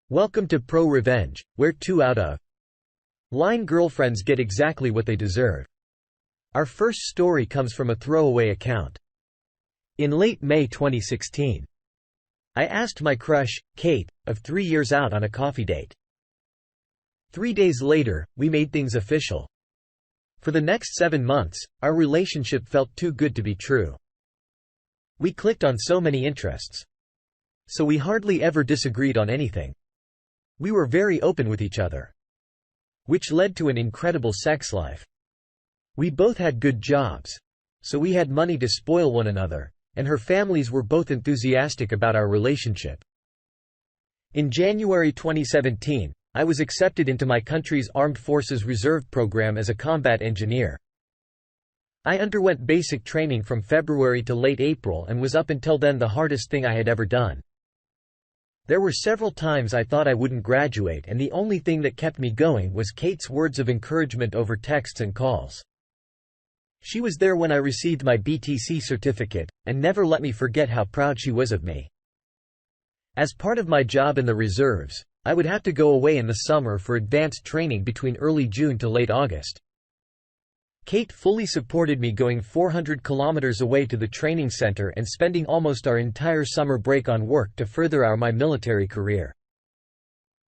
Welcome to rProRevenge, where 2 out of line girlfriends get exactly what they deserve. Our first story comes from a throwaway account. In late May 2016, I asked my crush, Kate, of 3 years out on a coffee date. 3 days later, we made things official. For the next 7 months, our relationship felt too good to be true. We clicked on so many interests. So we hardly ever disagreed on anything. We were very open with each other, which led to an incredible sex life. We both had good jobs, so we had money to spoil one another, and her families were both enthusiastic about our relationship. In January 2017, I was accepted into my country's Armed Forces Reserve program as a combat engineer. I underwent basic training from February to late April and was up until then the hardest thing I had ever done. There were several times I thought I wouldn't graduate, and the only thing that kept me going was Kate's words of encouragement over texts and calls. She was there when I received my BTC certificate, and never let me forget how proud she was of me. As part of my job in the reserves, I would have to go away in the summer for advanced training between early June to late August. Kate fully supported me going 400 kilometers away to the training center and spending almost our entire summer break on work to further my military career.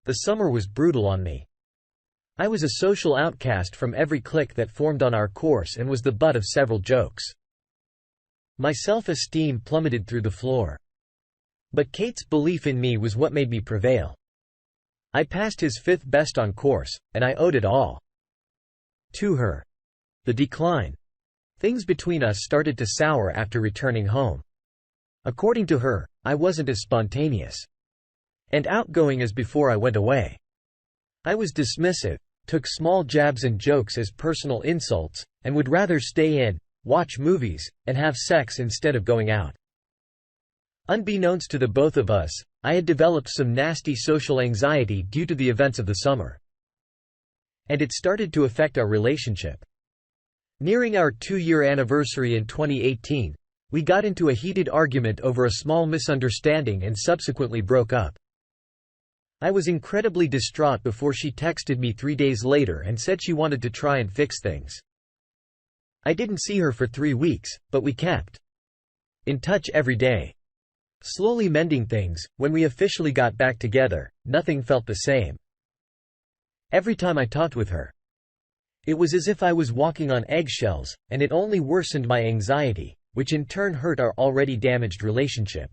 The summer was brutal on me. I was a social outcast from every clique that formed on our course and was the butt of several jokes. My self-esteem plummeted through the floor. But Kate's belief in me was what made me prevail. I passed his 5th best on course, and I owed it all to her. The decline. Things between us started to sour after returning home. According to her, I wasn't as spontaneous and outgoing as before I went away. I was dismissive, took small jabs and jokes as personal insults, and would rather stay in, watch movies, and have sex instead of going out. Unbeknownst to the both of us, I had developed some nasty social anxiety due to the events of the summer. And it started to affect our relationship. Nearing our 2-year anniversary in 2018, we got into a heated argument over a small misunderstanding and subsequently broke up. I was incredibly distraught before she texted me 3 days later and said she wanted to try and fix things. I didn't see her for 3 weeks, but we kept in touch every day, slowly mending things. When we officially got back together, nothing felt the same. Every time I talked with her, it was as if I was walking on eggshells, and it only worsened my anxiety, which in turn hurt our already damaged relationship.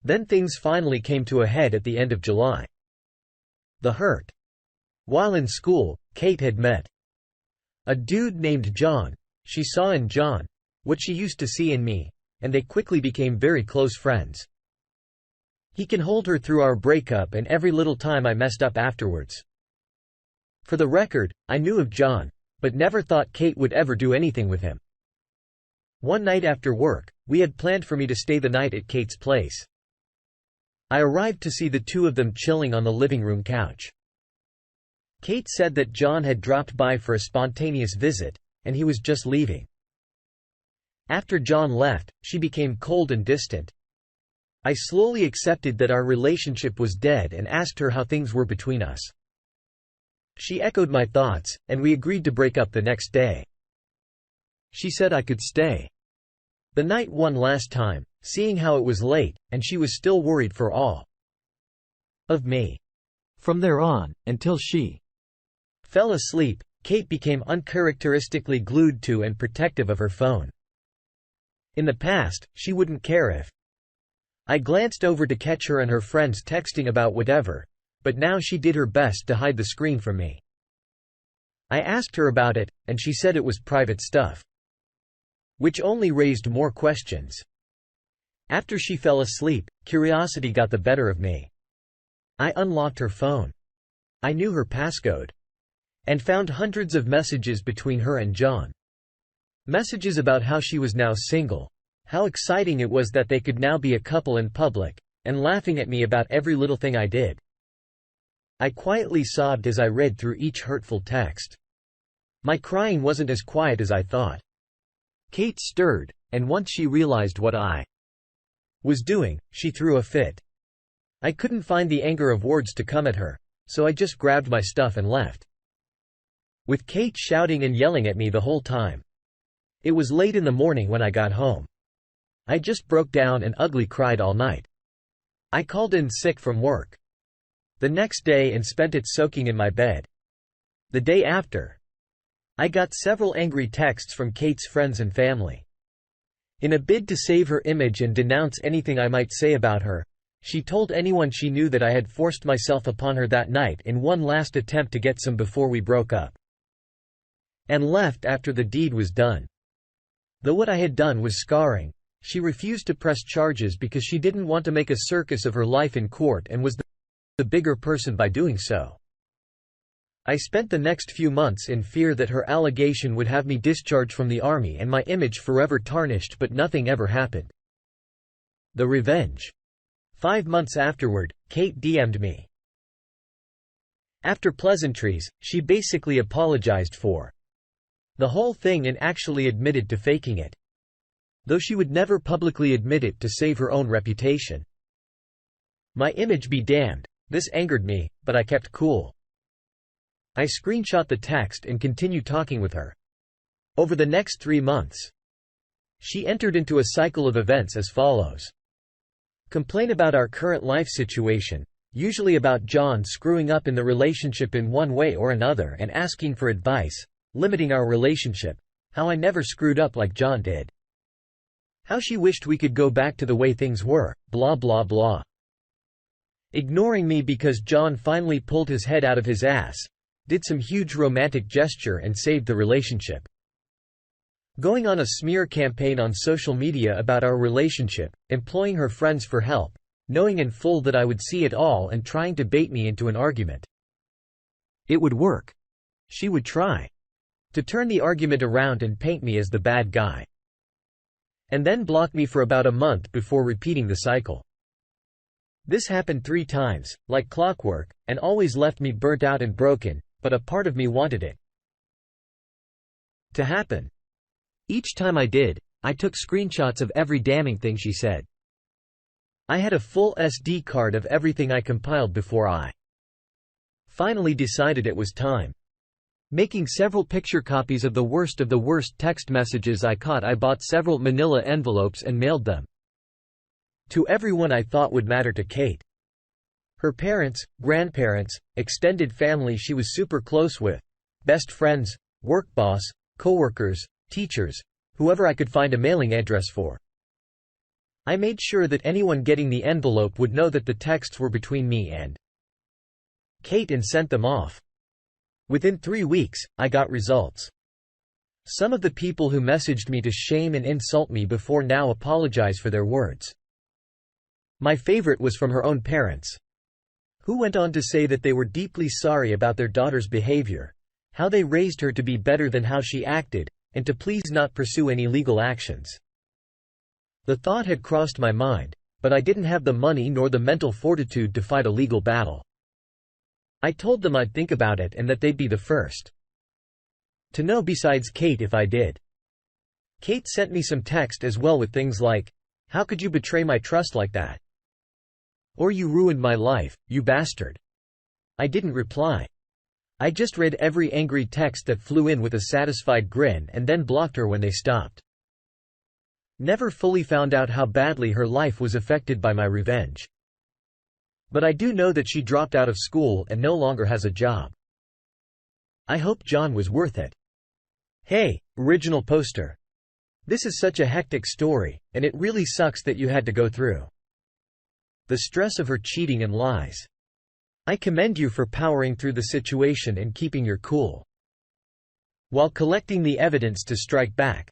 Then things finally came to a head at the end of July. The hurt. While in school, Kate had met a dude named John. She saw in John what she used to see in me, and they quickly became very close friends. He can hold her through our breakup and every little time I messed up afterwards. For the record, I knew of John, but never thought Kate would ever do anything with him. One night after work, we had planned for me to stay the night at Kate's place. I arrived to see the two of them chilling on the living room couch. Kate said that John had dropped by for a spontaneous visit, and he was just leaving. After John left, she became cold and distant. I slowly accepted that our relationship was dead and asked her how things were between us. She echoed my thoughts, and we agreed to break up the next day. She said I could stay the night one last time, seeing how it was late, and she was still worried for all of me. From there on, until she fell asleep, Kate became uncharacteristically glued to and protective of her phone. In the past, she wouldn't care if I glanced over to catch her and her friends texting about whatever, but now she did her best to hide the screen from me. I asked her about it, and she said it was private stuff, which only raised more questions. After she fell asleep, curiosity got the better of me. I unlocked her phone. I knew her passcode, and found hundreds of messages between her and John. Messages about how she was now single, how exciting it was that they could now be a couple in public, and laughing at me about every little thing I did. I quietly sobbed as I read through each hurtful text. My crying wasn't as quiet as I thought. Kate stirred, and once she realized what I was doing, she threw a fit. I couldn't find the anger of words to come at her, so I just grabbed my stuff and left. With Kate shouting and yelling at me the whole time. It was late in the morning when I got home. I just broke down and ugly cried all night. I called in sick from work the next day and spent it soaking in my bed. The day after, I got several angry texts from Kate's friends and family. In a bid to save her image and denounce anything I might say about her, she told anyone she knew that I had forced myself upon her that night in one last attempt to get some before we broke up, and left after the deed was done. Though what I had done was scarring, she refused to press charges because she didn't want to make a circus of her life in court and was the bigger person by doing so. I spent the next few months in fear that her allegation would have me discharged from the army and my image forever tarnished, but nothing ever happened. The revenge. 5 months afterward, Kate DM'd me. After pleasantries, she basically apologized for the whole thing and actually admitted to faking it, though she would never publicly admit it to save her own reputation. My image be damned, this angered me, but I kept cool. I screenshot the text and continued talking with her. Over the next 3 months, she entered into a cycle of events as follows. Complain about our current life situation, usually about John screwing up in the relationship in one way or another and asking for advice, limiting our relationship, how I never screwed up like John did, how she wished we could go back to the way things were, blah blah blah. Ignoring me because John finally pulled his head out of his ass, did some huge romantic gesture and saved the relationship. Going on a smear campaign on social media about our relationship, employing her friends for help, knowing in full that I would see it all and trying to bait me into an argument. It would work. She would try to turn the argument around and paint me as the bad guy, and then block me for about a month before repeating the cycle. This happened 3 times, like clockwork, and always left me burnt out and broken, but a part of me wanted it to happen. Each time I did, I took screenshots of every damning thing she said. I had a full SD card of everything I compiled before I finally decided it was time. Making several picture copies of the worst text messages I caught, I bought several manila envelopes and mailed them to everyone I thought would matter to Kate. Her parents, grandparents, extended family she was super close with, best friends, work boss, coworkers, teachers, whoever I could find a mailing address for. I made sure that anyone getting the envelope would know that the texts were between me and Kate and sent them off. Within 3 weeks, I got results. Some of the people who messaged me to shame and insult me before now apologize for their words. My favorite was from her own parents, who went on to say that they were deeply sorry about their daughter's behavior, how they raised her to be better than how she acted, and to please not pursue any legal actions. The thought had crossed my mind, but I didn't have the money nor the mental fortitude to fight a legal battle. I told them I'd think about it and that they'd be the first to know besides Kate if I did. Kate sent me some text as well with things like, "How could you betray my trust like that?" Or "You ruined my life, you bastard." I didn't reply. I just read every angry text that flew in with a satisfied grin and then blocked her when they stopped. Never fully found out how badly her life was affected by my revenge. But I do know that she dropped out of school and no longer has a job. I hope John was worth it. Hey, original poster. This is such a hectic story, and it really sucks that you had to go through the stress of her cheating and lies. I commend you for powering through the situation and keeping your cool while collecting the evidence to strike back.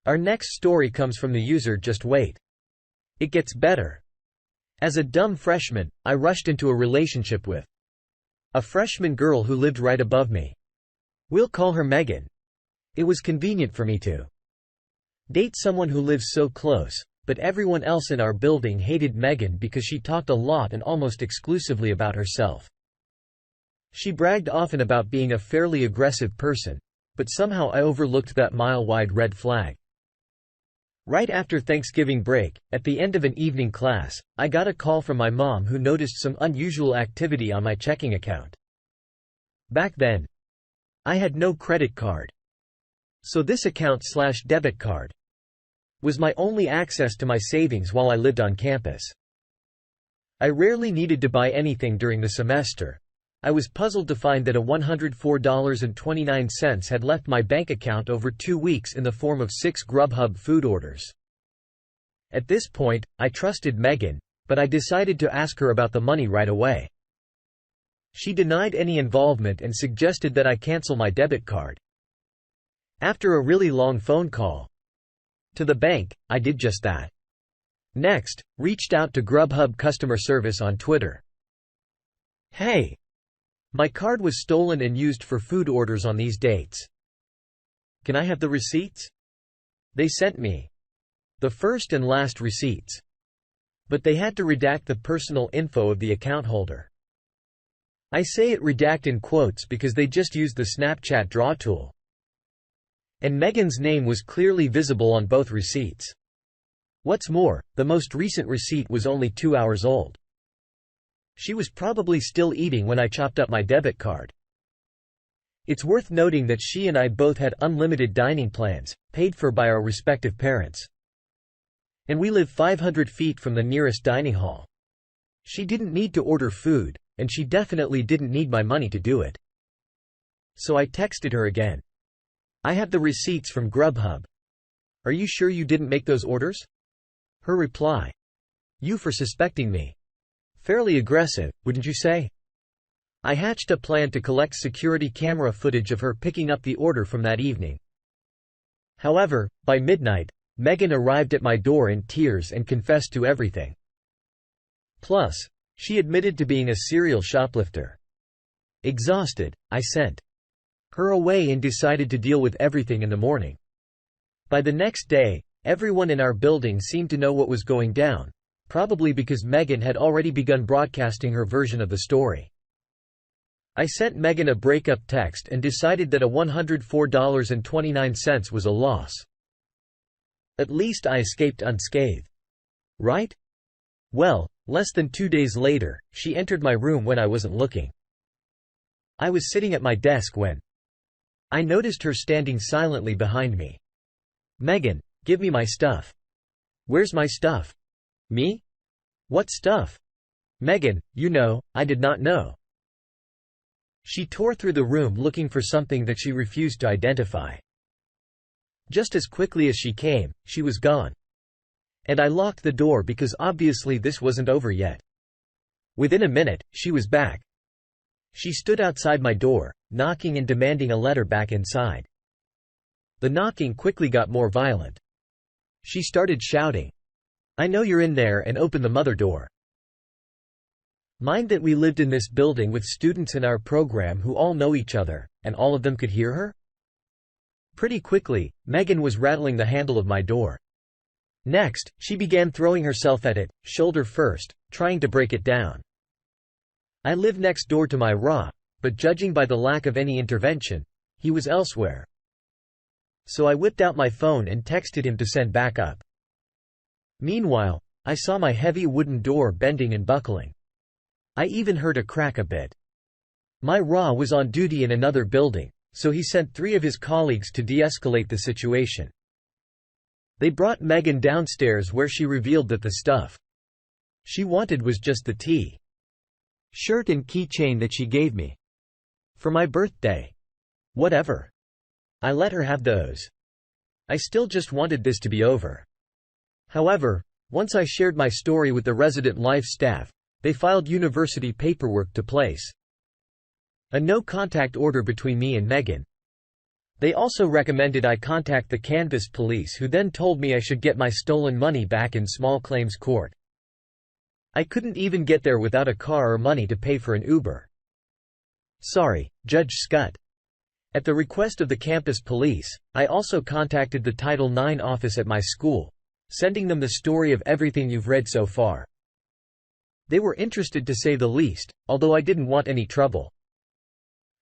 Our next story comes from the user Just Wait. It gets better. As a dumb freshman, I rushed into a relationship with a freshman girl who lived right above me. We'll call her Megan. It was convenient for me to date someone who lives so close, but everyone else in our building hated Megan because she talked a lot and almost exclusively about herself. She bragged often about being a fairly aggressive person, but somehow I overlooked that mile-wide red flag. Right after Thanksgiving break, at the end of an evening class, I got a call from my mom who noticed some unusual activity on my checking account. Back then, I had no credit card. So this account/debit card was my only access to my savings while I lived on campus. I rarely needed to buy anything during the semester. I was puzzled to find that a $104.29 had left my bank account over 2 weeks in the form of 6 Grubhub food orders. At this point, I trusted Megan, but I decided to ask her about the money right away. She denied any involvement and suggested that I cancel my debit card. After a really long phone call to the bank, I did just that. Next, reached out to Grubhub customer service on Twitter. "Hey, my card was stolen and used for food orders on these dates. Can I have the receipts?" They sent me the first and last receipts, but they had to redact the personal info of the account holder. I say it redact in quotes because they just used the Snapchat draw tool. And Megan's name was clearly visible on both receipts. What's more, the most recent receipt was only 2 hours old. She was probably still eating when I chopped up my debit card. It's worth noting that she and I both had unlimited dining plans, paid for by our respective parents. And we live 500 feet from the nearest dining hall. She didn't need to order food, and she definitely didn't need my money to do it. So I texted her again. "I have the receipts from Grubhub. Are you sure you didn't make those orders?" Her reply: "You for suspecting me. Fairly aggressive, wouldn't you say?" I hatched a plan to collect security camera footage of her picking up the order from that evening. However, by midnight, Megan arrived at my door in tears and confessed to everything. Plus, she admitted to being a serial shoplifter. Exhausted, I sent her away and decided to deal with everything in the morning. By the next day, everyone in our building seemed to know what was going down, probably because Megan had already begun broadcasting her version of the story. I sent Megan a breakup text and decided that a $104.29 was a loss. At least I escaped unscathed. Right? Well, less than 2 days later, she entered my room when I wasn't looking. I was sitting at my desk when I noticed her standing silently behind me. "Megan, give me my stuff." "Where's my stuff?" "Me? What stuff?" "Megan, you know, I did not know." She tore through the room looking for something that she refused to identify. Just as quickly as she came, she was gone. And I locked the door because obviously this wasn't over yet. Within a minute, she was back. She stood outside my door, knocking and demanding a letter back inside. The knocking quickly got more violent. She started shouting, "I know you're in there," and opened the mother door. Mind that we lived in this building with students in our program who all know each other, and all of them could hear her? Pretty quickly, Megan was rattling the handle of my door. Next, she began throwing herself at it, shoulder first, trying to break it down. I live next door to my RA, but judging by the lack of any intervention, he was elsewhere. So I whipped out my phone and texted him to send backup. Meanwhile, I saw my heavy wooden door bending and buckling. I even heard it crack a bit. My RA was on duty in another building, so he sent 3 of his colleagues to de-escalate the situation. They brought Megan downstairs where she revealed that the stuff she wanted was just the T-shirt and keychain that she gave me for my birthday. Whatever. I let her have those. I still just wanted this to be over. However, once I shared my story with the resident life staff, they filed university paperwork to place a no-contact order between me and Megan. They also recommended I contact the Canvas police, who then told me I should get my stolen money back in small claims court. I couldn't even get there without a car or money to pay for an Uber. Sorry, Judge Scott. At the request of the campus police, I also contacted the Title IX office at my school, sending them the story of everything you've read so far. They were interested, to say the least, although I didn't want any trouble.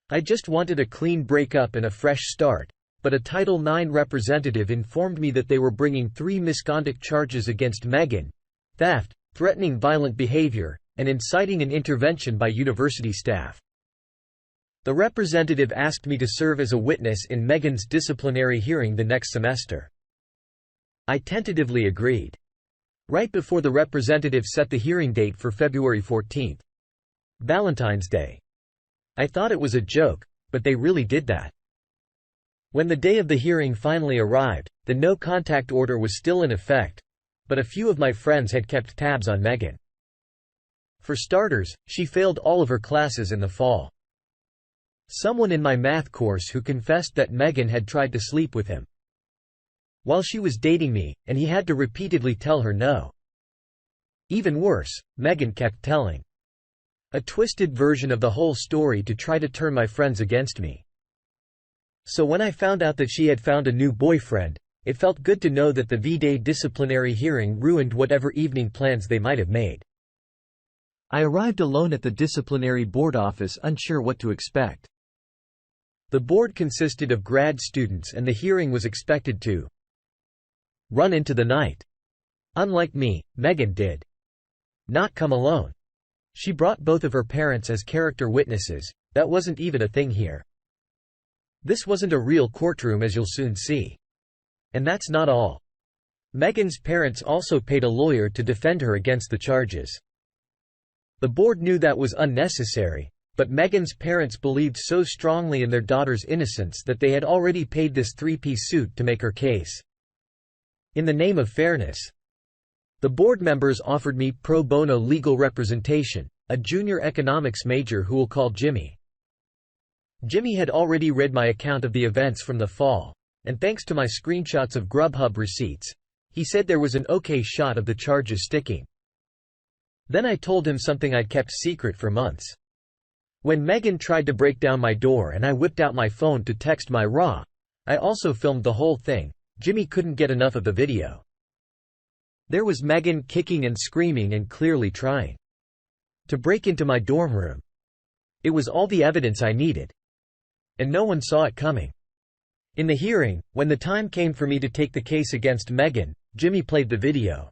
I just wanted a clean breakup and a fresh start, but a Title IX representative informed me that they were bringing 3 misconduct charges against Meghan: theft, threatening violent behavior, and inciting an intervention by university staff. The representative asked me to serve as a witness in Meghan's disciplinary hearing the next semester. I tentatively agreed. Right before the representative set the hearing date for February 14, Valentine's Day. I thought it was a joke, but they really did that. When the day of the hearing finally arrived, the no-contact order was still in effect, but a few of my friends had kept tabs on Meghan. For starters, she failed all of her classes in the fall. Someone in my math course who confessed that Meghan had tried to sleep with him while she was dating me, and he had to repeatedly tell her no. Even worse, Meghan kept telling a twisted version of the whole story to try to turn my friends against me. So when I found out that she had found a new boyfriend, it felt good to know that the V-Day disciplinary hearing ruined whatever evening plans they might have made. I arrived alone at the disciplinary board office, unsure what to expect. The board consisted of grad students and the hearing was expected to run into the night. Unlike me, Meghan did not come alone. She brought both of her parents as character witnesses. That wasn't even a thing here. This wasn't a real courtroom, as you'll soon see. And that's not all. Meghan's parents also paid a lawyer to defend her against the charges. The board knew that was unnecessary, but Meghan's parents believed so strongly in their daughter's innocence that they had already paid this 3-piece suit to make her case. In the name of fairness, the board members offered me pro bono legal representation, a junior economics major who we'll call Jimmy. Jimmy had already read my account of the events from the fall, and thanks to my screenshots of Grubhub receipts, he said there was an okay shot of the charges sticking. Then I told him something I'd kept secret for months. When Meghan tried to break down my door and I whipped out my phone to text my raw, I also filmed the whole thing. Jimmy couldn't get enough of the video. There was Meghan kicking and screaming and clearly trying to break into my dorm room. It was all the evidence I needed. And no one saw it coming. In the hearing, when the time came for me to take the case against Meghan, Jimmy played the video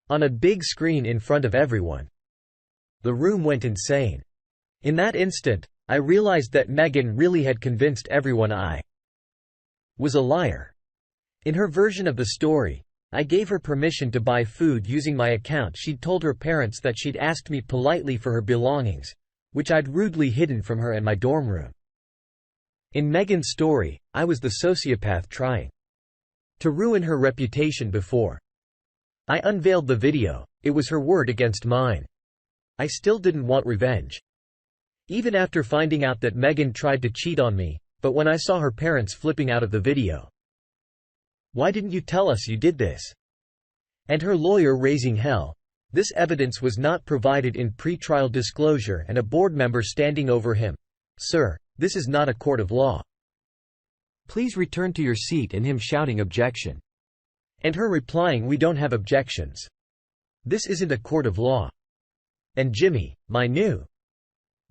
on a big screen in front of everyone. The room went insane. In that instant, I realized that Meghan really had convinced everyone I was a liar. In her version of the story, I gave her permission to buy food using my account. She'd told her parents that she'd asked me politely for her belongings, which I'd rudely hidden from her in my dorm room. In Meghan's story, I was the sociopath trying to ruin her reputation before I unveiled the video. It was her word against mine. I still didn't want revenge. Even after finding out that Meghan tried to cheat on me, but when I saw her parents flipping out of the video. Why didn't you tell us you did this? And her lawyer raising hell. This evidence was not provided in pre-trial disclosure and a board member standing over him. Sir, this is not a court of law. Please return to your seat, and him shouting objection. And her replying, we don't have objections. This isn't a court of law. And Jimmy, my new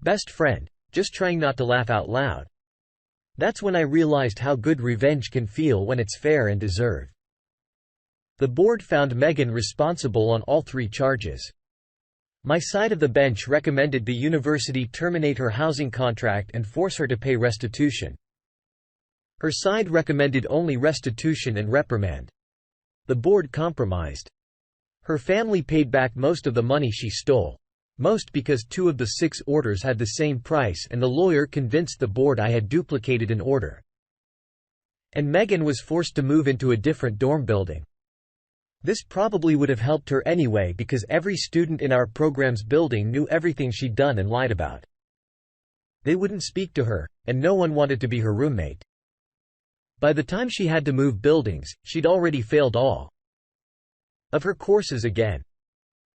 best friend, just trying not to laugh out loud. That's when I realized how good revenge can feel when it's fair and deserved. The board found Meghan responsible on all 3 charges. My side of the bench recommended the university terminate her housing contract and force her to pay restitution. Her side recommended only restitution and reprimand. The board compromised. Her family paid back most of the money she stole. Most because 2 of the 6 orders had the same price, and the lawyer convinced the board I had duplicated an order. And Meghan was forced to move into a different dorm building. This probably would have helped her anyway, because every student in our program's building knew everything she'd done and lied about. They wouldn't speak to her, and no one wanted to be her roommate. By the time she had to move buildings, she'd already failed all of her courses again.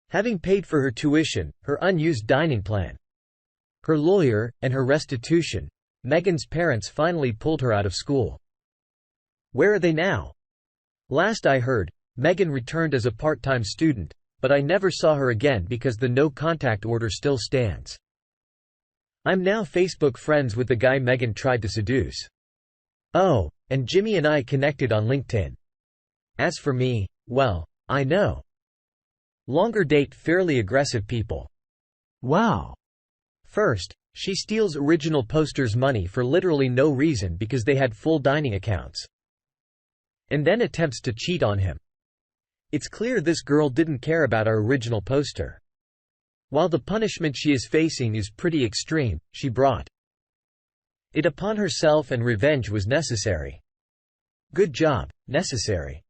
Having paid for her tuition, her unused dining plan, her lawyer, and her restitution, Meghan's parents finally pulled her out of school. Where are they now? Last I heard, Meghan returned as a part-time student, but I never saw her again because the no-contact order still stands. I'm now Facebook friends with the guy Meghan tried to seduce. Oh, and Jimmy and I connected on LinkedIn. As for me, well, I know. Longer date fairly aggressive people. Wow. First, she steals original posters' money for literally no reason because they had full dining accounts. And then attempts to cheat on him. It's clear this girl didn't care about our original poster. While the punishment she is facing is pretty extreme, she brought it upon herself, and revenge was necessary. Good job, necessary.